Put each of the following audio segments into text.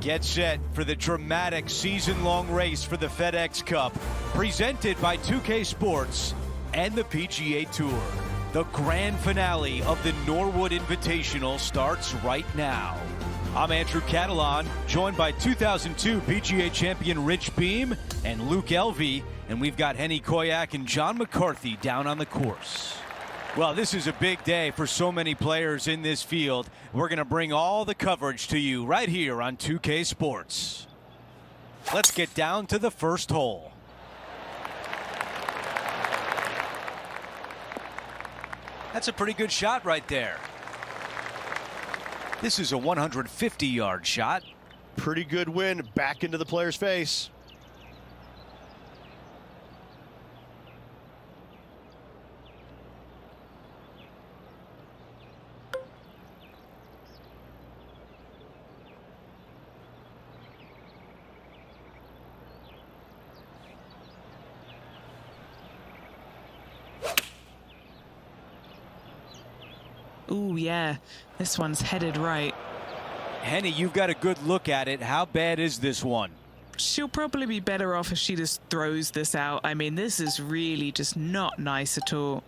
Get set for the dramatic season-long race for the FedEx Cup, presented by 2K Sports and the PGA Tour. The grand finale of the Norwood Invitational starts right now. I'm Andrew Catalan, joined by 2002 PGA champion Rich Beam and Luke Elvey, and we've got Henny Koyak and John McCarthy down on the course. Well, this is a big day for so many players in this field. We're going to bring all the coverage to you right here on 2K Sports. Let's get down to the first hole. That's a pretty good shot right there. This is a 150-yard shot. Pretty good win back into the player's face. Ooh, yeah, this one's headed right. Henny, you've got a good look at it. How bad is this one? She'll probably be better off if she just throws this out. I mean, this is really just not nice at all.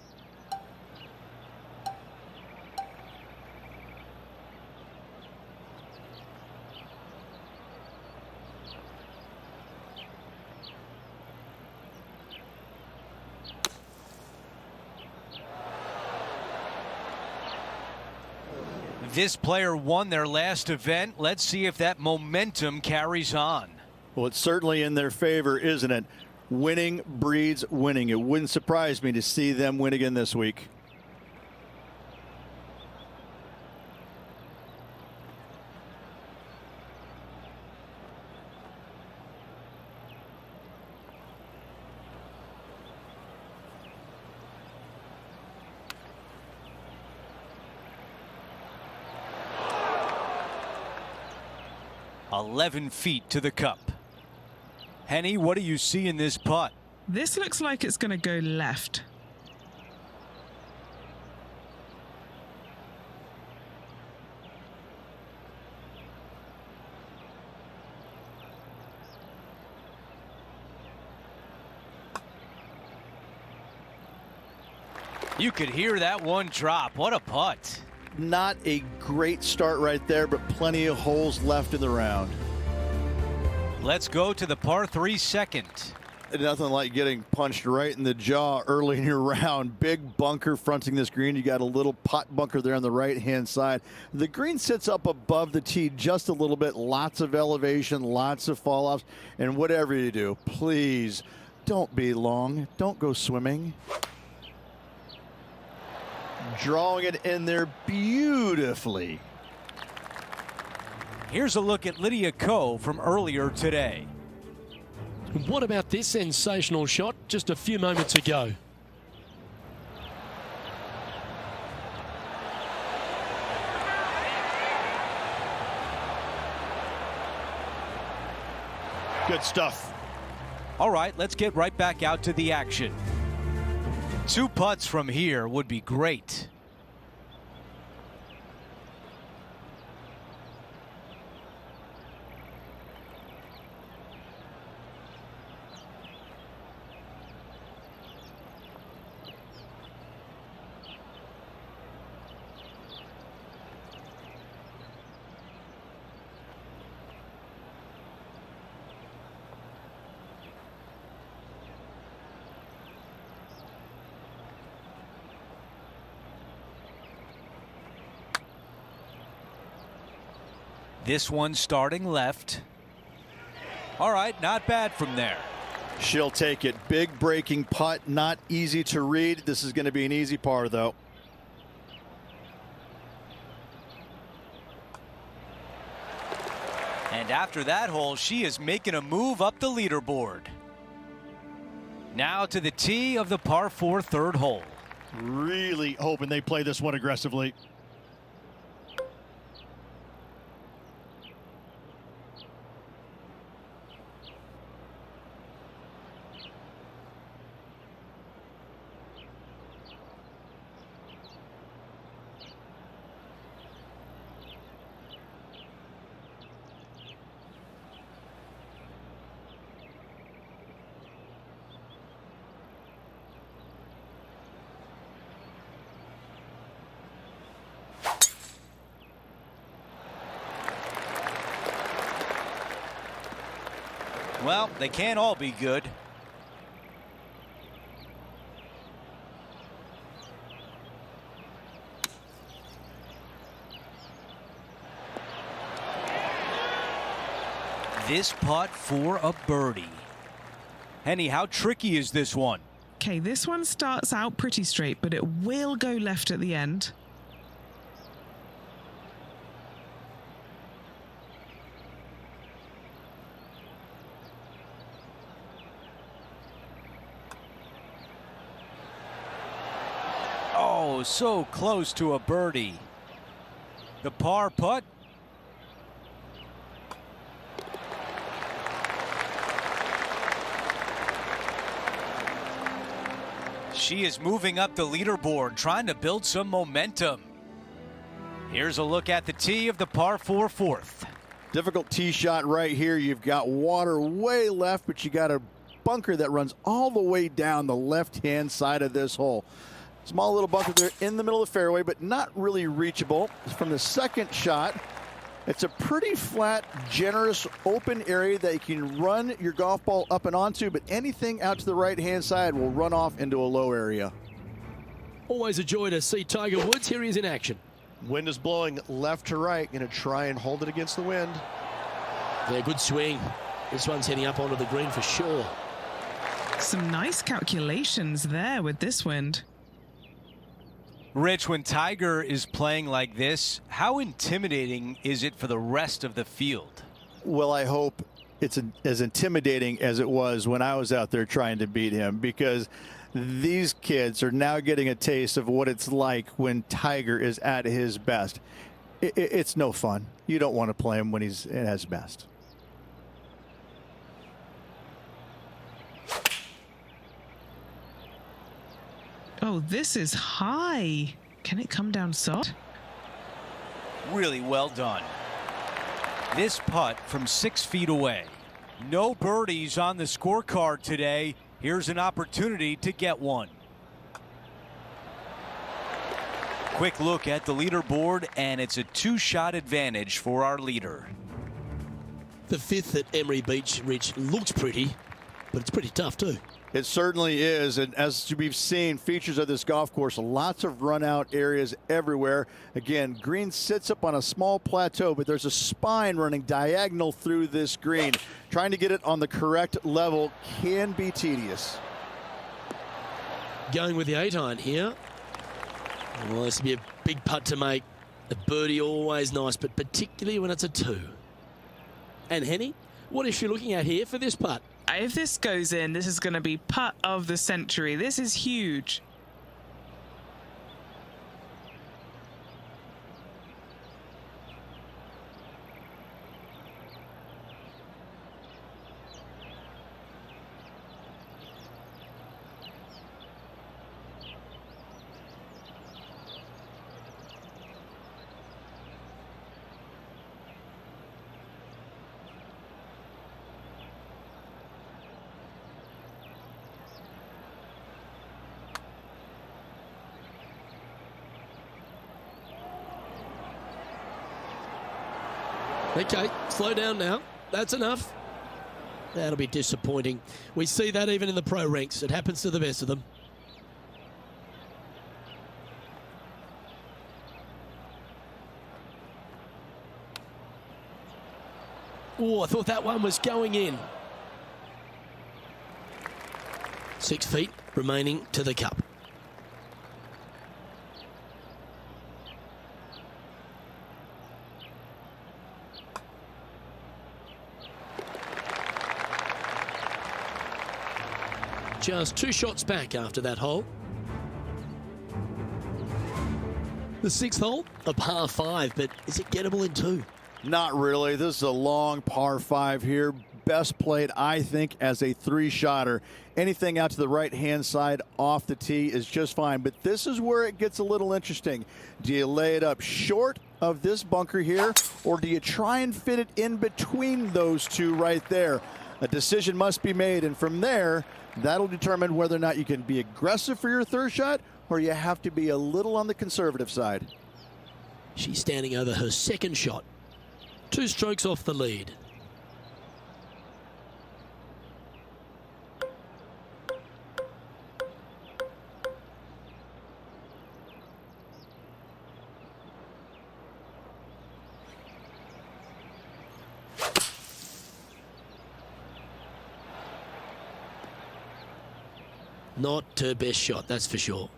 This player won their last event. Let's see if that momentum carries on. Well, it's certainly in their favor, isn't it? Winning breeds winning. It wouldn't surprise me to see them win again this week. "11 feet to the cup." Henny, what do you see in this putt? This looks like it's going to go left. You could hear that one drop. What a putt. Not a great start right there, but plenty of holes left in the round. Let's go to the par 3 second. Nothing like getting punched right in the jaw early in your round. Big bunker fronting this green. You got a little pot bunker there on the right-hand side. The green sits up above the tee just a little bit. Lots of elevation, lots of fall-offs. And whatever you do, please don't be long. Don't go swimming. Drawing it in there beautifully. Here's a look at Lydia Ko from earlier today. What about this sensational shot just a few moments ago? Good stuff. All right, let's get right back out to the action. 2 putts from here would be great. This one starting left. All right, not bad from there. She'll take it. Big breaking putt, not easy to read. This is going to be an easy par, though. And after that hole, she is making a move up the leaderboard. Now to the tee of the par 4 third hole. Really hoping they play this one aggressively. Well, they can't all be good. This putt for a birdie. Henny, how tricky is this one? Okay, this one starts out pretty straight, but it will go left at the end. Oh, so close to a birdie. The par putt. She is moving up the leaderboard, trying to build some momentum. Here's a look at the tee of the par 4 fourth. Difficult tee shot right here. You've got water way left, but you got a bunker that runs all the way down the left-hand side of this hole. Small little bunker there in the middle of the fairway, but not really reachable. From the second shot, it's a pretty flat, generous, open area that you can run your golf ball up and onto, but anything out to the right-hand side will run off into a low area. Always a joy to see Tiger Woods. Here he is in action. Wind is blowing left to right. Going to try and hold it against the wind. Yeah, good swing. This one's heading up onto the green for sure. Some nice calculations there with this wind. Rich, when Tiger is playing like this, how intimidating is it for the rest of the field? Well, I hope it's as intimidating as it was when I was out there trying to beat him, because these kids are now getting a taste of what it's like when Tiger is at his best. It's no fun. You don't want to play him when he's at his best. Oh, this is high. Can it come down soft? Really well done. This putt from 6 feet away. No birdies on the scorecard today. Here's an opportunity to get one. Quick look at the leaderboard, and it's a 2-shot advantage for our leader. The fifth at Emery Beach, Rich, looks pretty, but it's pretty tough too. It certainly is, and as we've seen, features of this golf course, lots of run-out areas everywhere. Again, green sits up on a small plateau, but there's a spine running diagonal through this green. Trying to get it on the correct level can be tedious. Going with the 8-iron here. Well, this would be a big putt to make. A birdie always nice, but particularly when it's a 2. And Henny, what is she looking at here for this putt? If this goes in, this is going to be putt of the century. This is huge. Okay, slow down now. That's enough. That'll be disappointing. We see that even in the pro ranks. It happens to the best of them. Oh, I thought that one was going in. 6 feet remaining to the cup. Just 2 shots back after that hole. The 6th hole, a par 5, but is it gettable in 2? Not really. This is a long par 5 here. Best played, I think, as a 3-shotter. Anything out to the right-hand side off the tee is just fine. But this is where it gets a little interesting. Do you lay it up short of this bunker here, or do you try and fit it in between those two right there? A decision must be made, and from there, that'll determine whether or not you can be aggressive for your 3rd shot, or you have to be a little on the conservative side. She's standing over her 2nd shot. 2 strokes off the lead. Not her best shot, that's for sure.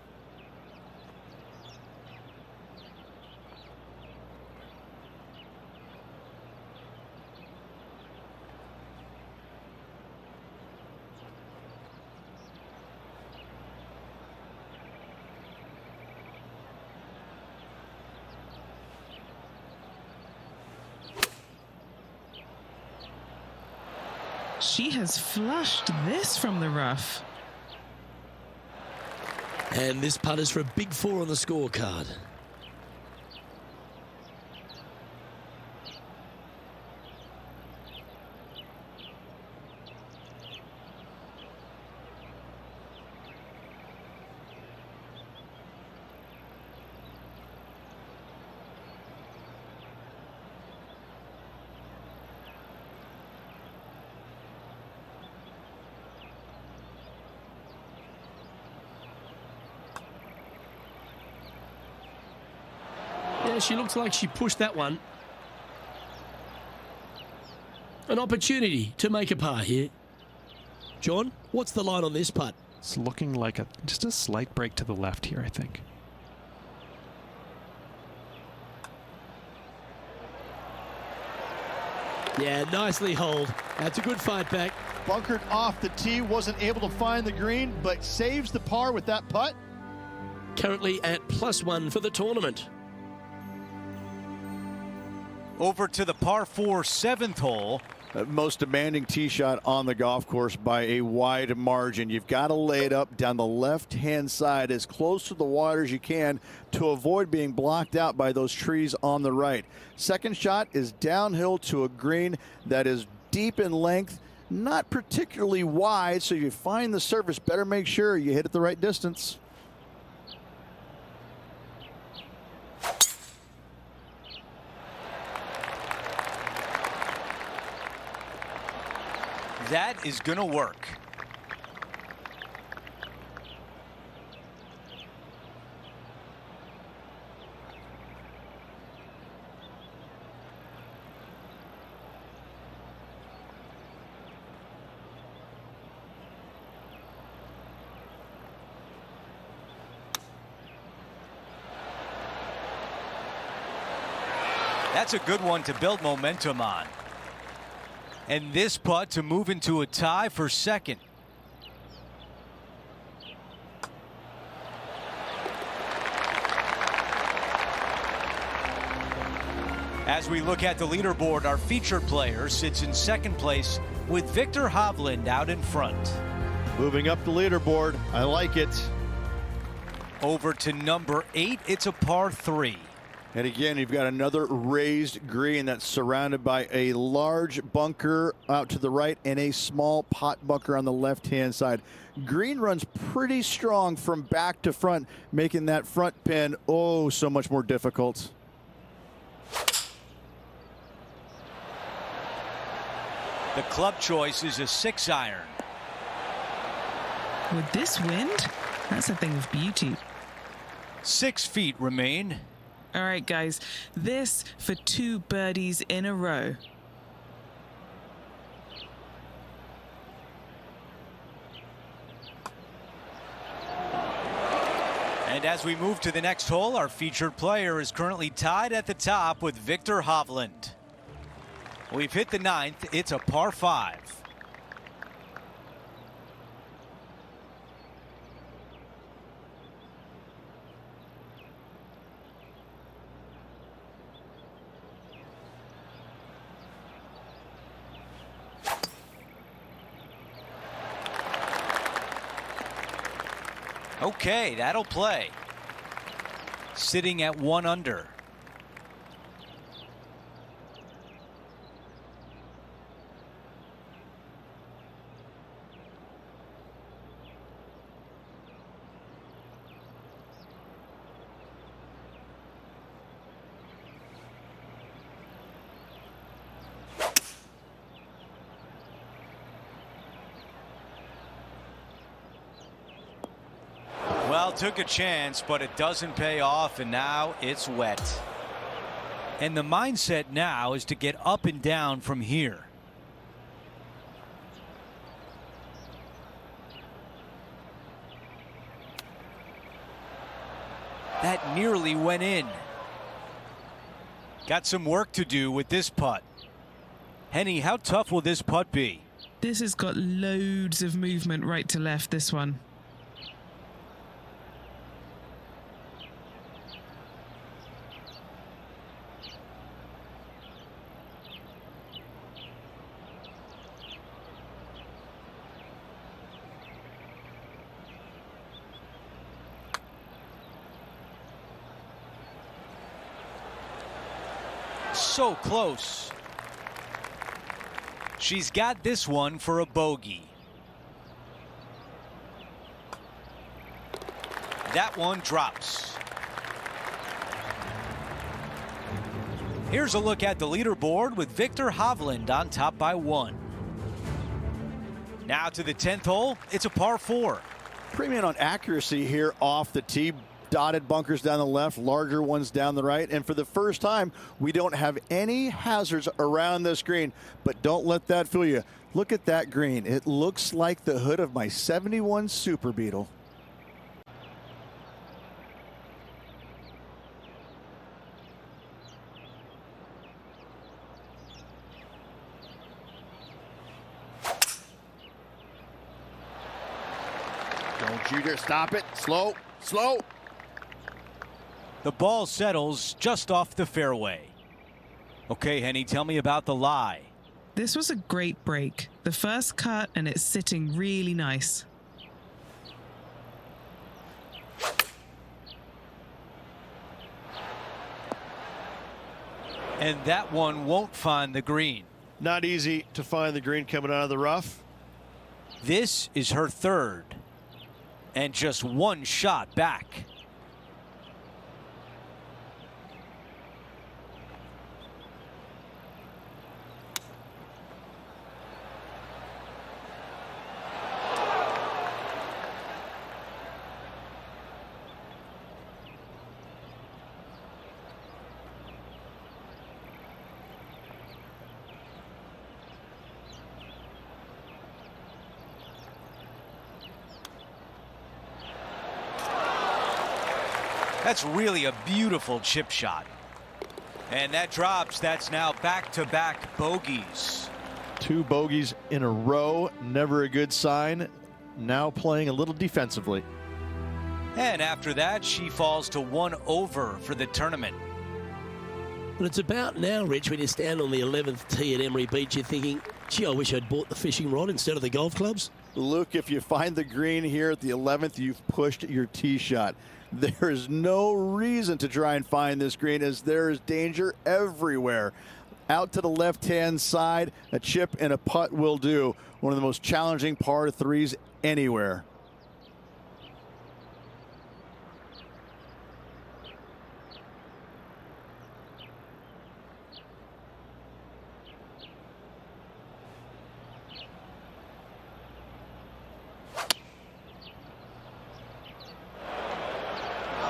She has flushed this from the rough. And this putt is for a big 4 on the scorecard. Yeah, she looks like she pushed that one. An opportunity to make a par here. John, what's the line on this putt? It's looking like just a slight break to the left here, I think. Yeah, nicely holed. That's a good fight back. Bunkered off the tee, wasn't able to find the green, but saves the par with that putt. Currently at +1 for the tournament. Over to the par 4 7th hole. Most demanding tee shot on the golf course by a wide margin. You've got to lay it up down the left-hand side as close to the water as you can to avoid being blocked out by those trees on the right. Second shot is downhill to a green that is deep in length, not particularly wide, so you find the surface, better make sure you hit it the right distance. That is going to work. That's a good one to build momentum on. And this putt to move into a tie for second. As we look at the leaderboard, our featured player sits in second place with Viktor Hovland out in front. Moving up the leaderboard, I like it. Over to number 8, it's a par 3. And again, you've got another raised green that's surrounded by a large bunker out to the right and a small pot bunker on the left-hand side. Green runs pretty strong from back to front, making that front pin oh so much more difficult. The club choice is a 6-iron. With this wind, that's a thing of beauty. 6 feet remain. All right, guys, this for 2 birdies in a row. And as we move to the next hole, our featured player is currently tied at the top with Viktor Hovland. We've hit the 9th. It's a par 5. Okay, that'll play. Sitting at 1 under. Well, took a chance, but it doesn't pay off, and now it's wet. And the mindset now is to get up and down from here. That nearly went in. Got some work to do with this putt. Henny, how tough will this putt be? This has got loads of movement right to left, this one. So close. She's got this one for a bogey. That one drops. Here's a look at the leaderboard with Victor Hovland on top by 1. Now to the 10th hole, it's a par 4. Premium on accuracy here off the tee. Dotted bunkers down the left, larger ones down the right. And for the first time, we don't have any hazards around this green. But don't let that fool you. Look at that green. It looks like the hood of my 71 Super Beetle. Don't you dare stop it. Slow, slow. The ball settles just off the fairway. Okay, Henny, tell me about the lie. This was a great break. The first cut, and it's sitting really nice. And that one won't find the green. Not easy to find the green coming out of the rough. This is her third. And just one shot back. That's really a beautiful chip shot. And that drops. That's now back-to-back bogeys. 2 bogeys in a row. Never a good sign. Now playing a little defensively. And after that, she falls to 1 over for the tournament. But it's about now, Rich, when you stand on the 11th tee at Emery Beach, you're thinking, gee, I wish I'd bought the fishing rod instead of the golf clubs. Luke, if you find the green here at the 11th, you've pushed your tee shot. There is no reason to try and find this green, as there is danger everywhere. Out to the left-hand side, a chip and a putt will do. One of the most challenging par 3s anywhere.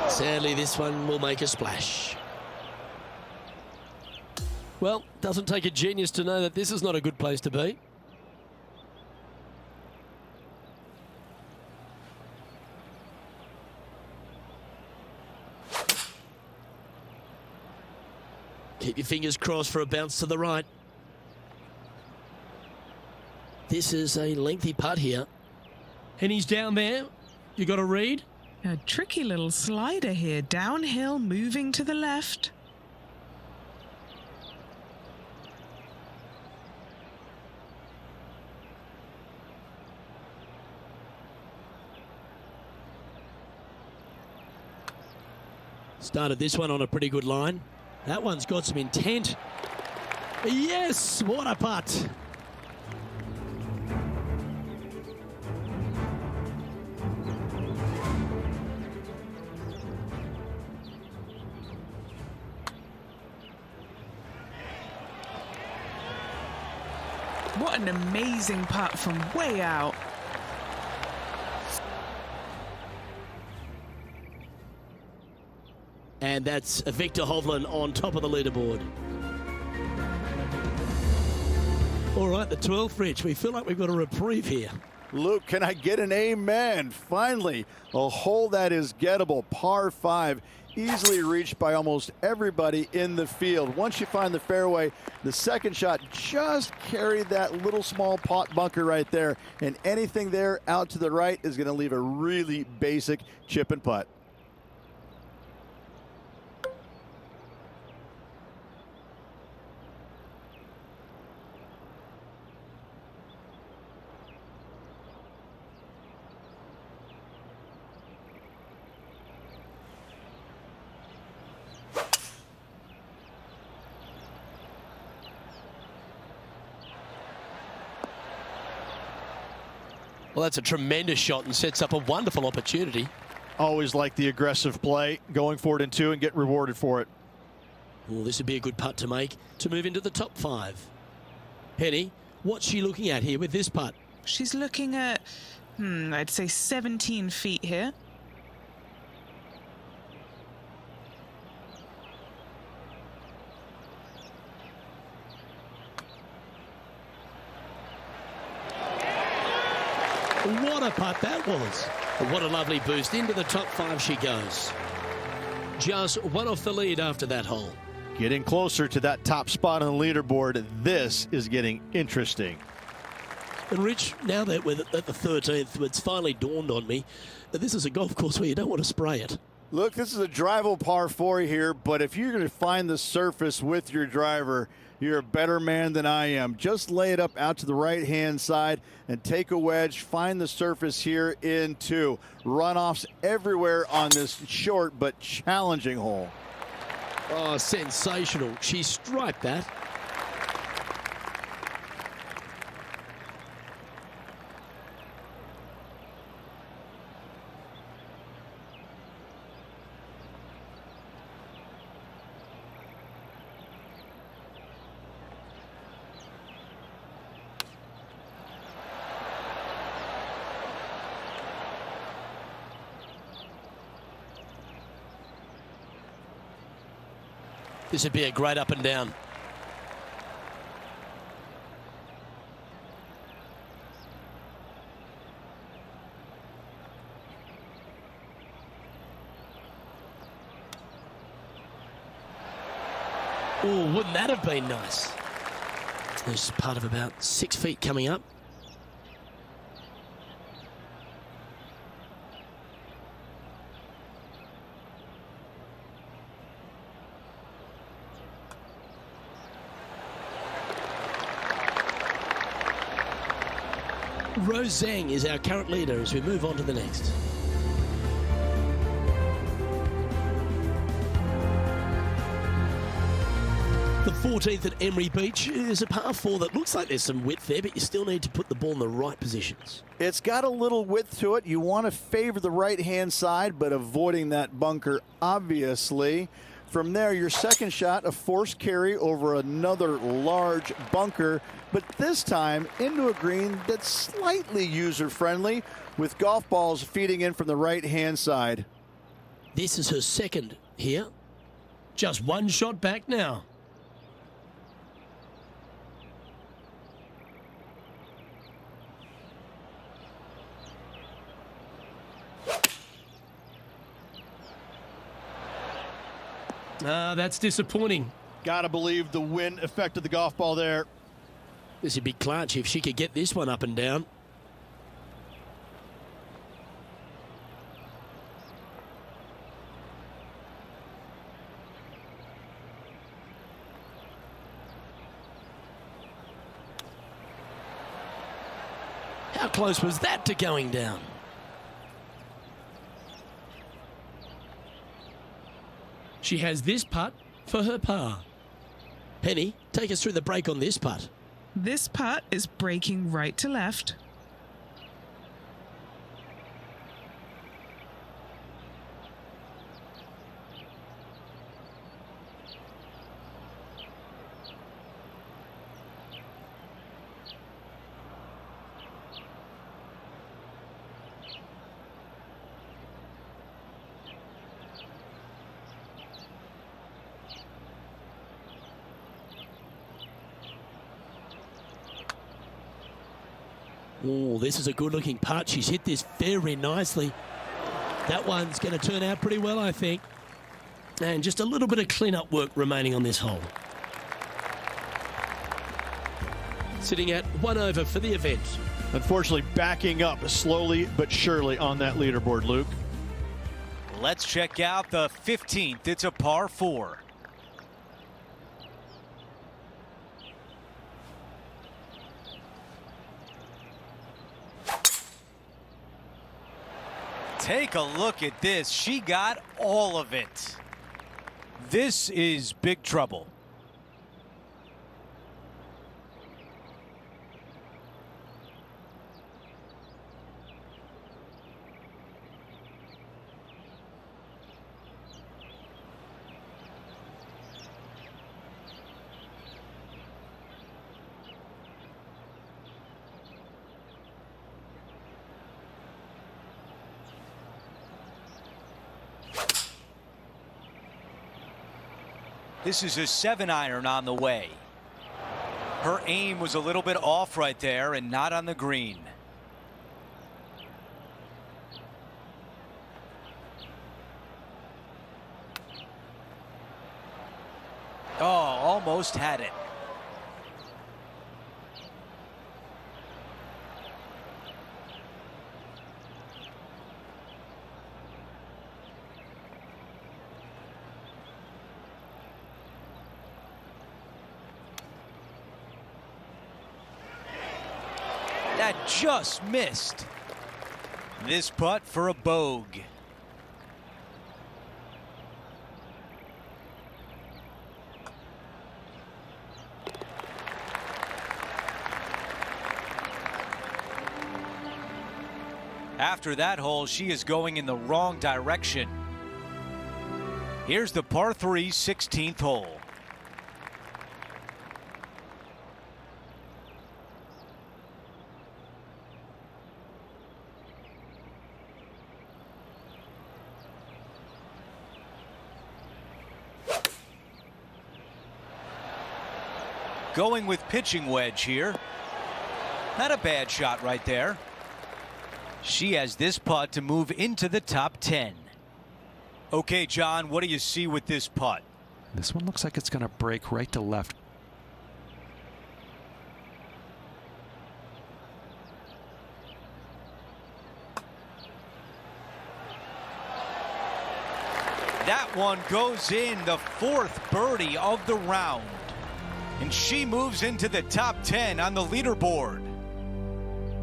Sadly, this one will make a splash. Well, doesn't take a genius to know that this is not a good place to be. Keep your fingers crossed for a bounce to the right. This is a lengthy putt here. And he's down there. You got to read. A tricky little slider here, downhill, moving to the left. Started this one on a pretty good line. That one's got some intent. Yes, what a putt. What an amazing putt from way out. And that's Victor Hovland on top of the leaderboard. All right, the 12th, Rich. We feel like we've got a reprieve here. Luke, can I get an amen? Finally, a hole that is gettable. Par 5 easily reached by almost everybody in the field. Once you find the fairway, the second shot just carried that little small pot bunker right there, and anything there out to the right is going to leave a really basic chip and putt. Well, that's a tremendous shot and sets up a wonderful opportunity. Always like the aggressive play, going for it in two and get rewarded for it. Well, this would be a good putt to make to move into the top 5. Penny, what's she looking at here with this putt? She's looking at, I'd say 17 feet here. What a putt that was. What a lovely boost. Into the top 5 she goes. Just one off the lead after that hole. Getting closer to that top spot on the leaderboard. This is getting interesting. And Rich, now that we're at the 13th, it's finally dawned on me that this is a golf course where you don't want to spray it. Look, this is a drivable par 4 here, but if you're going to find the surface with your driver, you're a better man than I am. Just lay it up out to the right-hand side and take a wedge. Find the surface here in 2. Runoffs everywhere on this short but challenging hole. Oh, sensational. She striped that. This would be a great up and down. Oh, wouldn't that have been nice? There's part of about 6 feet coming up. Rose Zhang is our current leader as we move on to the next. The 14th at Emery Beach is a par 4 that looks like there's some width there, but you still need to put the ball in the right positions. It's got a little width to it. You want to favor the right-hand side, but avoiding that bunker, obviously. From there, your second shot, a forced carry over another large bunker, but this time into a green that's slightly user-friendly with golf balls feeding in from the right-hand side. This is her second here. Just one shot back now. That's disappointing. Gotta believe the wind affected the golf ball there. This would be clutch if she could get this one up and down. How close was that to going down? She has this putt for her par. Penny, take us through the break on this putt. This putt is breaking right to left. Oh, this is a good-looking putt. She's hit this very nicely. That one's going to turn out pretty well, I think. And just a little bit of clean-up work remaining on this hole. Sitting at 1 over for the event. Unfortunately, backing up slowly but surely on that leaderboard, Luke. Let's check out the 15th. It's a par 4. Take a look at this. She got all of it. This is big trouble. This is a 7-iron on the way. Her aim was a little bit off right there and not on the green. Oh, almost had it. That just missed. This putt for a bogey. After that hole, she is going in the wrong direction. Here's the par 3 16th hole. Going with pitching wedge here. Not a bad shot right there. She has this putt to move into the top 10. Okay, John, what do you see with this putt? This one looks like it's going to break right to left. That one goes in, the 4th birdie of the round. And she moves into the top 10 on the leaderboard.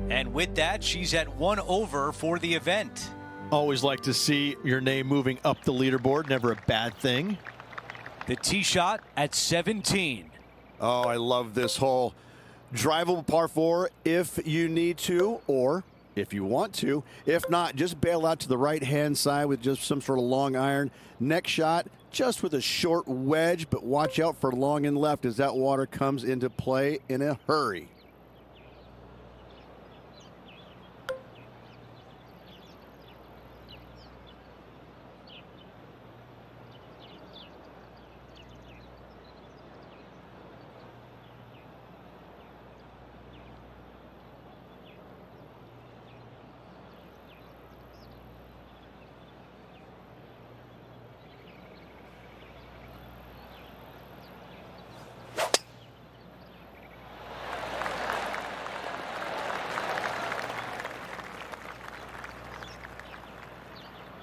And with that, she's at 1 over for the event. Always like to see your name moving up the leaderboard. Never a bad thing. The tee shot at 17. Oh, I love this hole. Drivable par 4 if you need to, or if you want to. If not, just bail out to the right-hand side with just some sort of long iron. Next shot, just with a short wedge, but watch out for long and left as that water comes into play in a hurry.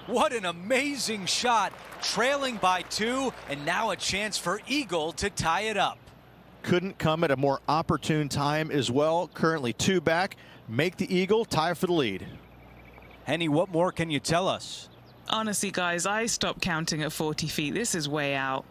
What an amazing shot, trailing by 2, and now a chance for eagle to tie it up. Couldn't come at a more opportune time as well. Currently 2 back. Make the eagle, tie for the lead. Henny, what more can you tell us? Honestly, guys, I stopped counting at 40 feet. This is way out.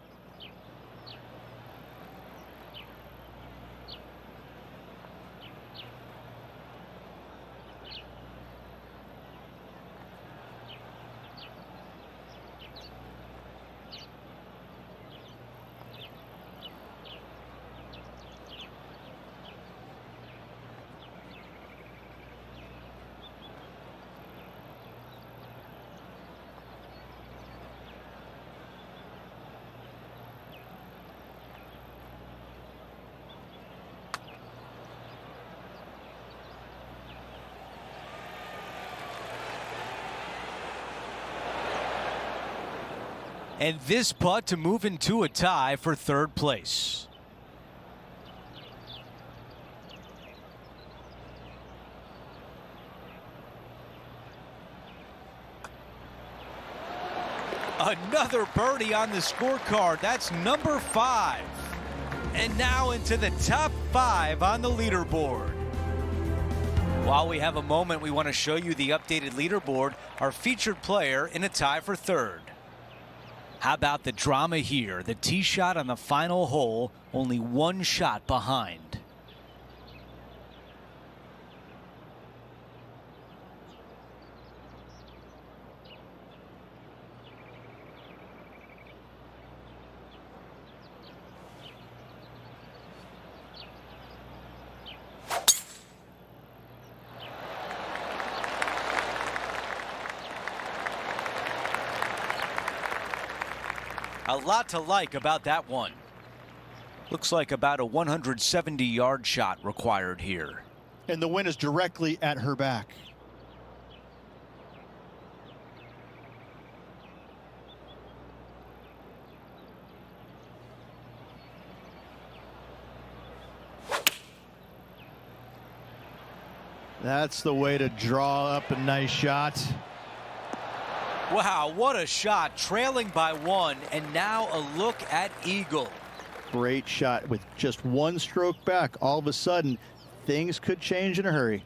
And this putt to move into a tie for third place. Another birdie on the scorecard. That's number 5. And now into the top 5 on the leaderboard. While we have a moment, we want to show you the updated leaderboard, our featured player in a tie for third. How about the drama here? The tee shot on the final hole, only 1 shot behind. A lot to like about that one. Looks like about a 170-yard shot required here. And the wind is directly at her back. That's the way to draw up a nice shot. Wow, what a shot, trailing by 1, and now a look at eagle. Great shot with just 1 stroke back. All of a sudden, things could change in a hurry.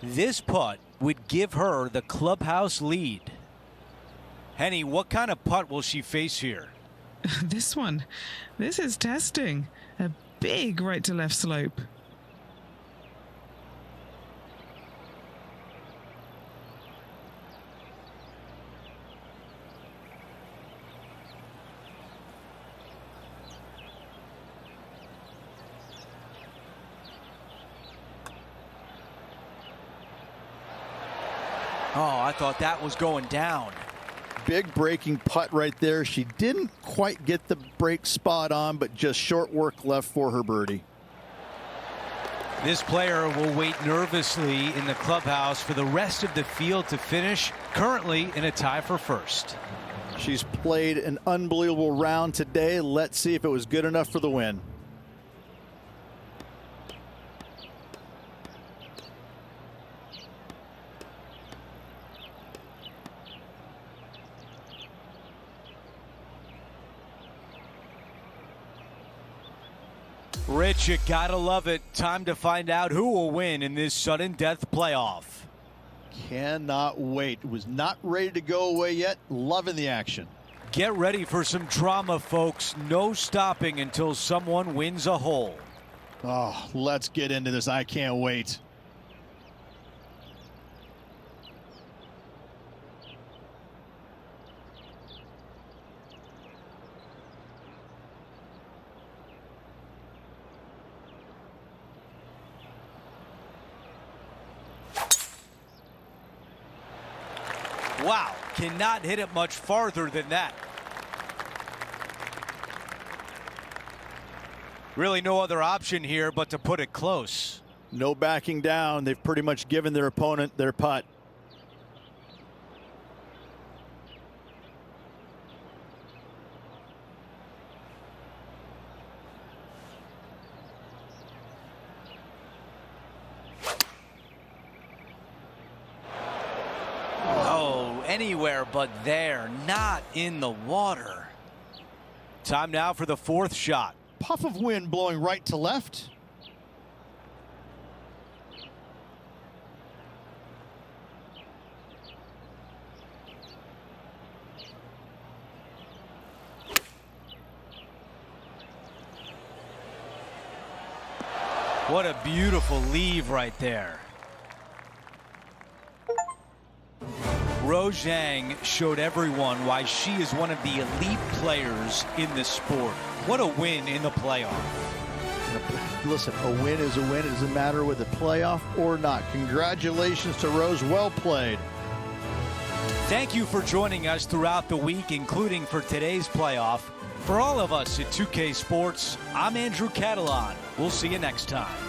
This putt would give her the clubhouse lead. Henny, what kind of putt will she face here? This one. This is testing. A big right to left slope. Oh, I thought that was going down. Big breaking putt right there. She didn't quite get the break spot on, but just short work left for her birdie. This player will wait nervously in the clubhouse for the rest of the field to finish, currently in a tie for first. She's played an unbelievable round today. Let's see if it was good enough for the win. Rich, you gotta love it. Time to find out who will win in this sudden death playoff. Cannot wait. Was not ready to go away yet. Loving the action. Get ready for some drama, folks. No stopping until someone wins a hole. Oh, let's get into this. I can't wait. Wow, cannot hit it much farther than that. Really no other option here but to put it close. No backing down. They've pretty much given their opponent their putt. Anywhere but there, not in the water. Time now for the 4th shot. Puff of wind blowing right to left. What a beautiful leave right there. Rose Zhang showed everyone why she is one of the elite players in this sport. What a win in the playoff. Listen, a win is a win. It doesn't matter whether playoff or not. Congratulations to Rose. Well played. Thank you for joining us throughout the week, including for today's playoff. For all of us at 2K Sports, I'm Andrew Catalan. We'll see you next time.